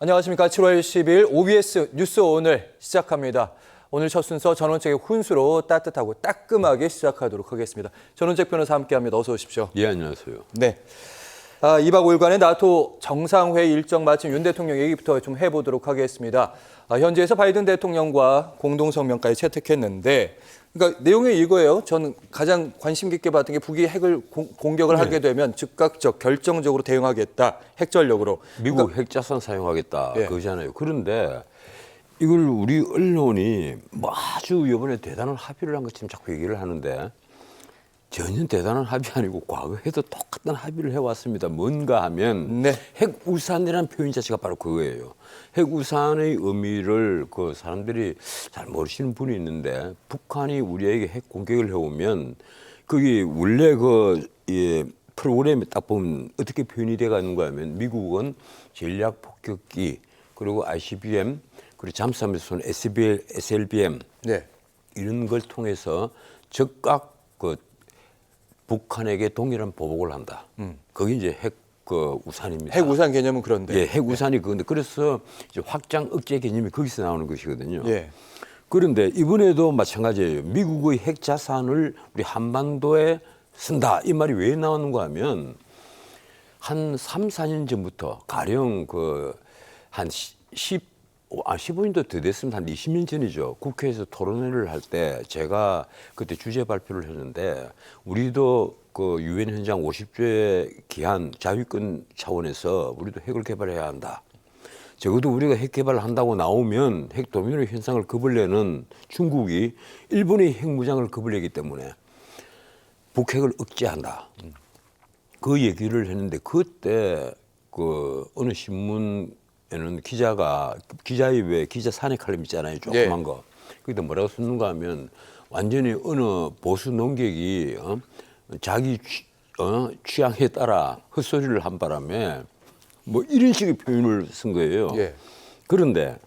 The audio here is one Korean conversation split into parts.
안녕하십니까. 7월 10일 OBS 뉴스 오늘 시작합니다. 오늘 첫 순서 전원책의 훈수로 따뜻하고 따끔하게 시작하도록 하겠습니다. 전원책 변호사 함께합니다. 어서 오십시오. 예, 안녕하세요. 네. 2박 5일간의 나토 정상회의 일정 마친 윤 대통령 얘기부터 좀 해보도록 하겠습니다. 현지에서 바이든 대통령과 공동성명까지 채택했는데, 그러니까 내용이 이거예요. 저는 가장 관심 깊게 봤던 게 북이 핵을 공격을 하게 되면 즉각적, 결정적으로 대응하겠다. 핵전력으로. 미국 그러니까, 핵자산 사용하겠다 예. 그거잖아요. 그런데 이걸 우리 언론이 뭐 아주 이번에 대단한 합의를 한 것처럼 자꾸 얘기를 하는데 전혀 대단한 합의 아니고 과거에도 똑같은 합의를 해왔습니다. 뭔가 하면 네. 핵우산이라는 표현 자체가 바로 그거예요. 핵우산의 의미를 그 사람들이 잘 모르시는 분이 있는데 북한이 우리에게 핵 공격을 해오면 그게 원래 프로그램에 딱 보면 어떻게 표현이 돼가 있는가 하면 미국은 전략 폭격기 그리고 ICBM 그리고 잠수함에서 쏜 SLBM 네. 이런 걸 통해서 즉각 북한에게 동일한 보복을 한다. 그게 이제 핵 우산입니다. 핵우산 개념은 그런데. 예, 핵우산이 그건데 그래서 이제 확장 억제 개념이 거기서 나오는 것이거든요. 예. 그런데 이번에도 마찬가지예요. 미국의 핵 자산을 우리 한반도에 쓴다. 이 말이 왜 나오는가 하면 한 3, 4년 전부터 가령 한 15년도 더 됐으면 한 20년 전이죠. 국회에서 토론회를 할 때 제가 그때 주제 발표를 했는데 우리도 유엔 헌장 50조의 기한 자위권 차원에서 우리도 핵을 개발해야 한다. 적어도 우리가 핵 개발을 한다고 나오면 핵 도미노 현상을 겁을내는 중국이 일본의 핵무장을 겁을내기 때문에 북핵을 억제한다. 그 얘기를 했는데 그때 어느 신문에는 기자의 왜 기자 사내 칼럼 있잖아요. 조그만 거. 거기다 뭐라고 썼는가 하면 완전히 어느 보수 농객이 자기 취향에 따라 헛소리를 한 바람에 뭐 이런 식의 표현을 쓴 거예요. 예. 그런데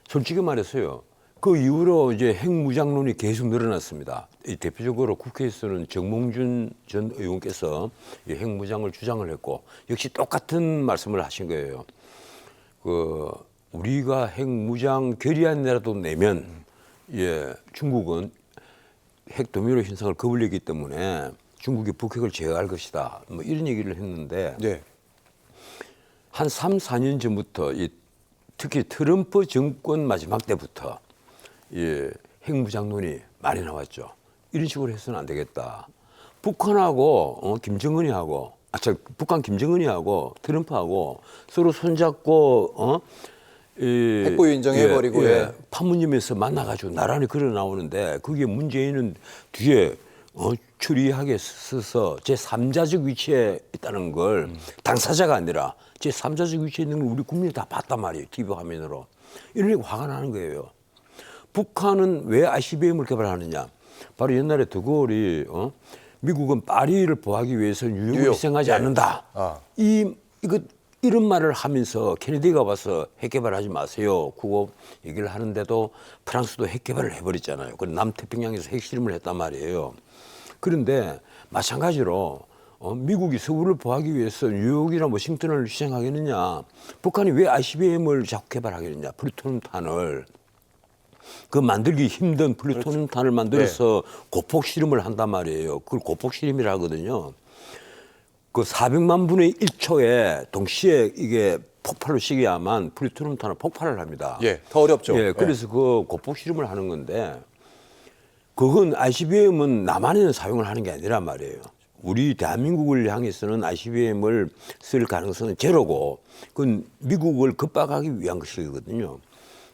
솔직히 말해서요. 그 이후로 이제 핵무장론이 계속 늘어났습니다. 대표적으로 국회에서는 정몽준 전 의원께서 이 핵무장을 주장을 했고 역시 똑같은 말씀을 하신 거예요. 우리가 핵무장 결의안이라도 내면 중국은 핵 도미노 현상을 겁을내기 때문에 중국이 북핵을 제어할 것이다. 뭐 이런 얘기를 했는데 네. 한 3, 4년 전부터 특히 트럼프 정권 마지막 때부터 핵무장론이 많이 나왔죠. 이런 식으로 해서는 안 되겠다. 북한하고 북한 김정은이하고 트럼프하고 서로 손잡고 핵보유 인정해버리고 판문점에서 만나가지고 나란히 걸어 나오는데 그게 문재인은 뒤에 추리하게 서서 제3자적 위치에 있다는 걸 당사자가 아니라 제3자적 위치에 있는 걸 우리 국민이 다 봤단 말이에요. TV 화면으로. 이러니까 화가 나는 거예요. 북한은 왜 ICBM을 개발하느냐. 바로 옛날에 드골이 미국은 파리를 보호하기 위해서 뉴욕을 희생하지 않는다. 이런 말을 하면서 케네디가 와서 핵 개발하지 마세요. 그거 얘기를 하는데도 프랑스도 핵 개발을 해버렸잖아요. 그리고 남태평양에서 핵실험을 했단 말이에요. 그런데 마찬가지로 미국이 서울을 보호하기 위해서 뉴욕이나 워싱턴을 희생하겠느냐. 북한이 왜 ICBM을 자꾸 개발하겠느냐. 플루토늄탄을. 만들기 힘든 플루토늄탄을 만들어서 고폭 실험을 한단 말이에요. 그걸 고폭 실험이라 하거든요. 400만 분의 1초에 동시에 이게 폭발로 시켜야만 플루토늄탄은 폭발을 합니다. 예, 더 어렵죠. 그래서 고폭 실험을 하는 건데 그건 ICBM은 남한에는 사용을 하는 게 아니란 말이에요. 우리 대한민국을 향해서는 ICBM을 쓸 가능성은 제로고 그건 미국을 급박하기 위한 것이거든요.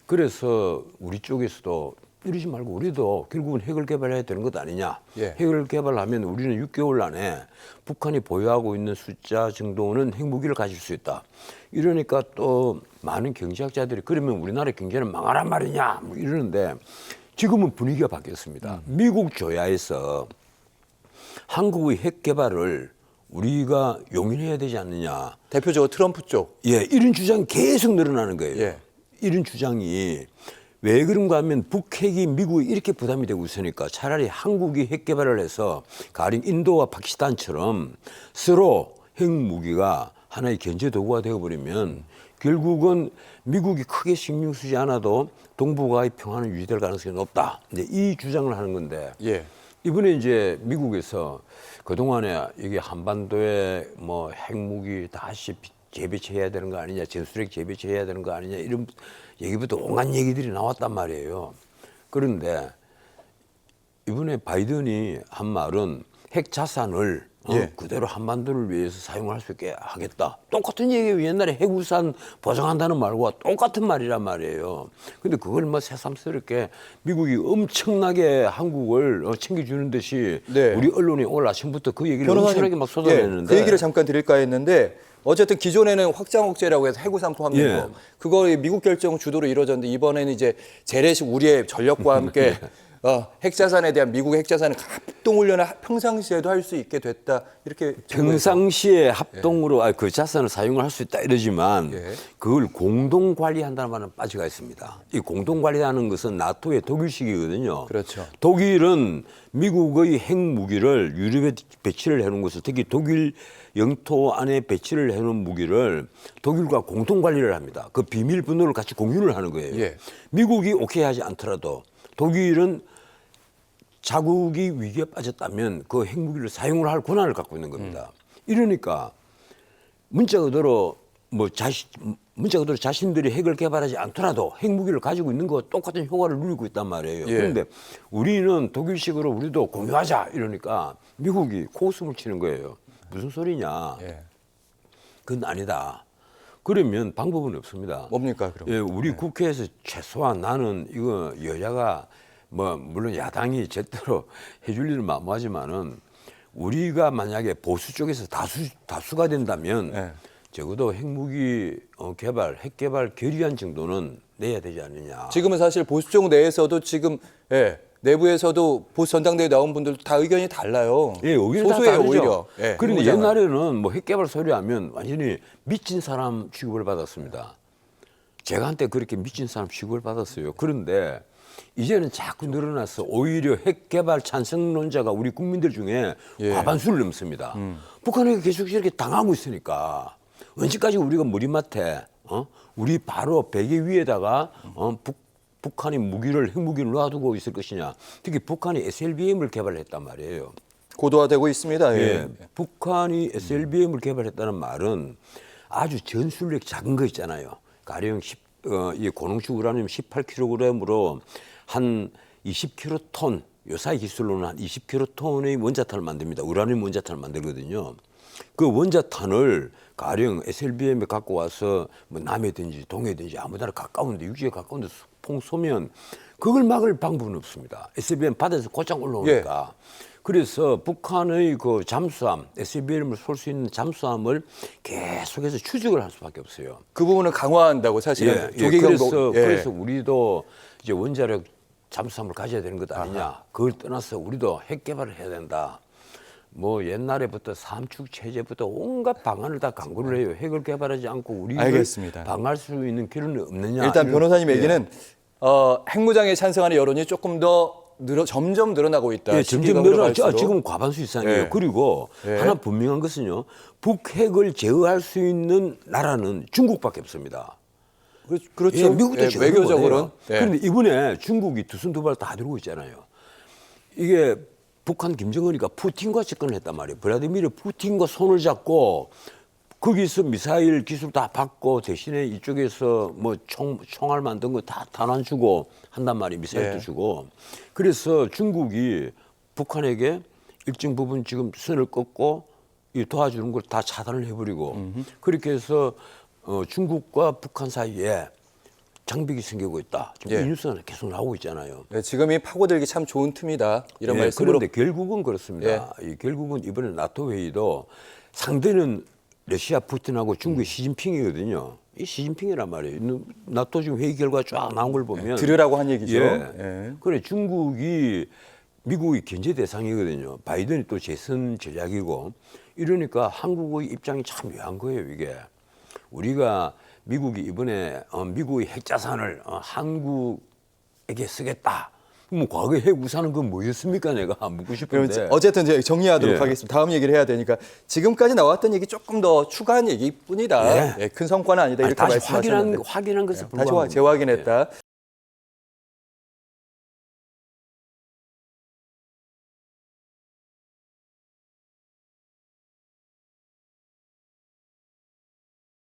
그래서 우리 쪽에서도 이러지 말고 우리도 결국은 핵을 개발해야 되는 것 아니냐. 핵을 개발하면 우리는 6개월 안에 북한이 보유하고 있는 숫자 정도는 핵무기를 가질 수 있다. 이러니까 또 많은 경제학자들이 그러면 우리나라 경제는 망하란 말이냐 뭐 이러는데 지금은 분위기가 바뀌었습니다. 미국 조야에서 한국의 핵 개발을 우리가 용인해야 되지 않느냐. 대표적으로 트럼프 쪽. 이런 주장이 계속 늘어나는 거예요. 이런 주장이 왜 그런가 하면 북핵이 미국이 이렇게 부담이 되고 있으니까 차라리 한국이 핵 개발을 해서 가령 인도와 파키스탄처럼 서로 핵무기가 하나의 견제 도구가 되어버리면 결국은 미국이 크게 신경 쓰지 않아도 동북아의 평화는 유지될 가능성이 높다. 이제 이 주장을 하는 건데 예. 이번에 이제 미국에서 그동안에 이게 한반도에 뭐 핵무기 다시 재배치해야 되는 거 아니냐, 전술핵 재배치해야 되는 거 아니냐 이런 얘기부터 온갖 얘기들이 나왔단 말이에요. 그런데 이번에 바이든이 한 말은 핵 자산을 예. 그대로 한반도를 위해서 사용할 수 있게 하겠다. 똑같은 얘기예요. 옛날에 핵우산 보장한다는 말과 똑같은 말이란 말이에요. 근데 그걸 뭐 새삼스럽게 미국이 엄청나게 한국을 챙겨주는 듯이 네. 우리 언론이 오늘 아침부터 그 얘기를 변호사님, 엄청나게 막 쏟아내는데 그 얘기를 잠깐 드릴까 했는데 어쨌든 기존에는 확장 억제라고 해서 해구산 포함된 예. 거 그거 미국 결정 주도로 이루어졌는데 이번에는 이제 재래식 우리의 전력과 함께 핵자산에 대한 미국의 핵자산을 합동훈련을 평상시에도 할 수 있게 됐다 이렇게 평상시에 합동으로 그 자산을 사용을 할 수 있다 이러지만 예. 그걸 공동 관리한다는 말은 빠지가 있습니다. 이 공동 관리하는 것은 나토의 독일식이거든요. 그렇죠. 독일은 미국의 핵무기를 유럽에 배치를 해놓은 것을 특히 독일 영토 안에 배치를 해놓은 무기를 독일과 공동 관리를 합니다. 그 비밀 번호를 같이 공유를 하는 거예요. 예. 미국이 오케이 하지 않더라도 독일은 자국이 위기에 빠졌다면 그 핵무기를 사용을 할 권한을 갖고 있는 겁니다. 이러니까 문자 그대로 자신들이 핵을 개발하지 않더라도 핵무기를 가지고 있는 거 똑같은 효과를 누리고 있단 말이에요. 예. 그런데 우리는 독일식으로 우리도 공유하자 이러니까 미국이 코웃음을 치는 거예요. 무슨 소리냐? 예. 그건 아니다. 그러면 방법은 없습니다. 뭡니까 그럼? 예, 우리 국회에서 최소한 나는 이거 여야가 뭐 물론 야당이 절대로 해줄 일은 만무하지만은 우리가 만약에 보수 쪽에서 다수가 된다면 네. 적어도 핵무기 개발, 핵 개발 결의안 정도는 내야 되지 않느냐. 지금은 사실 보수 쪽 내에서도 지금 내부에서도 보수 전당대회 나온 분들도 다 의견이 달라요. 예, 의견이 다 소수예요 다르죠. 오히려. 예, 그런데 핵무장은. 옛날에는 뭐 핵 개발 소리하면 완전히 미친 사람 취급을 받았습니다. 제가 한때 그렇게 미친 사람 취급을 받았어요. 그런데 이제는 자꾸 늘어나서 오히려 핵 개발 찬성론자가 우리 국민들 중에 예. 과반수를 넘습니다. 북한에게 계속 이렇게 당하고 있으니까 언제까지 우리가 머리맡에 우리 바로 베개 위에다가 북한이 핵무기를 놔두고 있을 것이냐. 특히 북한이 SLBM을 개발했단 말이에요. 고도화되고 있습니다. 예. 예. 북한이 SLBM을 개발했다는 말은 아주 전술력 작은 거 있잖아요. 가령 이 고농축 우라늄 18kg으로 한 20kg 요사이 기술로는 한 20kg의 원자탄을 만듭니다. 우라늄 원자탄을 만들거든요. 그 원자탄을 가령 SLBM에 갖고 와서 뭐 남해든지 동해든지 아무데나 가까운데 육지에 가까운데 퐁 쏘면 그걸 막을 방법은 없습니다. SLBM 바다에서 곧장 올라오니까. 그래서 북한의 그 잠수함, SLBM을 쏠 수 있는 잠수함을 계속해서 추적을 할 수밖에 없어요. 그 부분을 강화한다고 사실은 조기경보. 그래서 우리도 이제 원자력 잠수함을 가져야 되는 것 아니냐. 그걸 떠나서 우리도 핵 개발을 해야 된다. 뭐 옛날에부터 삼축 체제부터 온갖 방안을 다 강구를 해요. 핵을 개발하지 않고 우리를 알겠습니다. 방할 수 있는 길은 없느냐. 일단 변호사님 예. 얘기는 핵무장에 찬성하는 여론이 조금 더 점점 늘어나고 있다. 예, 점점 늘어나죠. 갈수록. 지금 과반수 이상이에요. 예. 그리고 예. 하나 분명한 것은요. 북핵을 제어할 수 있는 나라는 중국밖에 없습니다. 그렇죠. 예, 미국도 예, 제어를 외교적으로는. 못해요. 그런데 이번에 중국이 두 손 두 발 다 들고 있잖아요. 이게 북한 김정은이가 푸틴과 접근을 했단 말이에요. 블라디미르 푸틴과 손을 잡고 거기서 미사일 기술 다 받고 대신에 이쪽에서 뭐 총알 만든 거 다 탄환 주고 한단 말이에요. 미사일도 예. 주고. 그래서 중국이 북한에게 일정 부분 지금 선을 긋고 이 도와주는 걸 다 차단을 해버리고 그렇게 해서 중국과 북한 사이에 장벽이 생기고 있다. 지금 예. 이 뉴스는 계속 나오고 있잖아요. 네, 지금이 파고들기 참 좋은 틈이다. 이런 예, 말씀으로. 그런데 결국은 그렇습니다. 이 결국은 이번에 나토 회의도 상대는 러시아 푸틴하고 중국의 시진핑이거든요. 이 시진핑이란 말이에요. 나토 지금 회의 결과 쫙 나온 걸 보면 들으라고 한 얘기죠. 예. 예. 그래 중국이 미국의 견제 대상이거든요. 바이든이 또 재선 전략이고 이러니까 한국의 입장이 참 묘한 거예요. 이게 우리가 미국이 이번에 미국의 핵자산을 한국에게 쓰겠다. 뭐 과거 핵 우산은 건 뭐였습니까? 내가 묻고 그러면 싶은데. 어쨌든 이제 정리하도록 예. 하겠습니다. 다음 얘기를 해야 되니까 지금까지 나왔던 얘기 조금 더 추가한 얘기뿐이다. 예. 큰 성과는 아니다 이렇게 다시 말씀하셨는데 확인한 것을 다시 불구하고 재확인했다.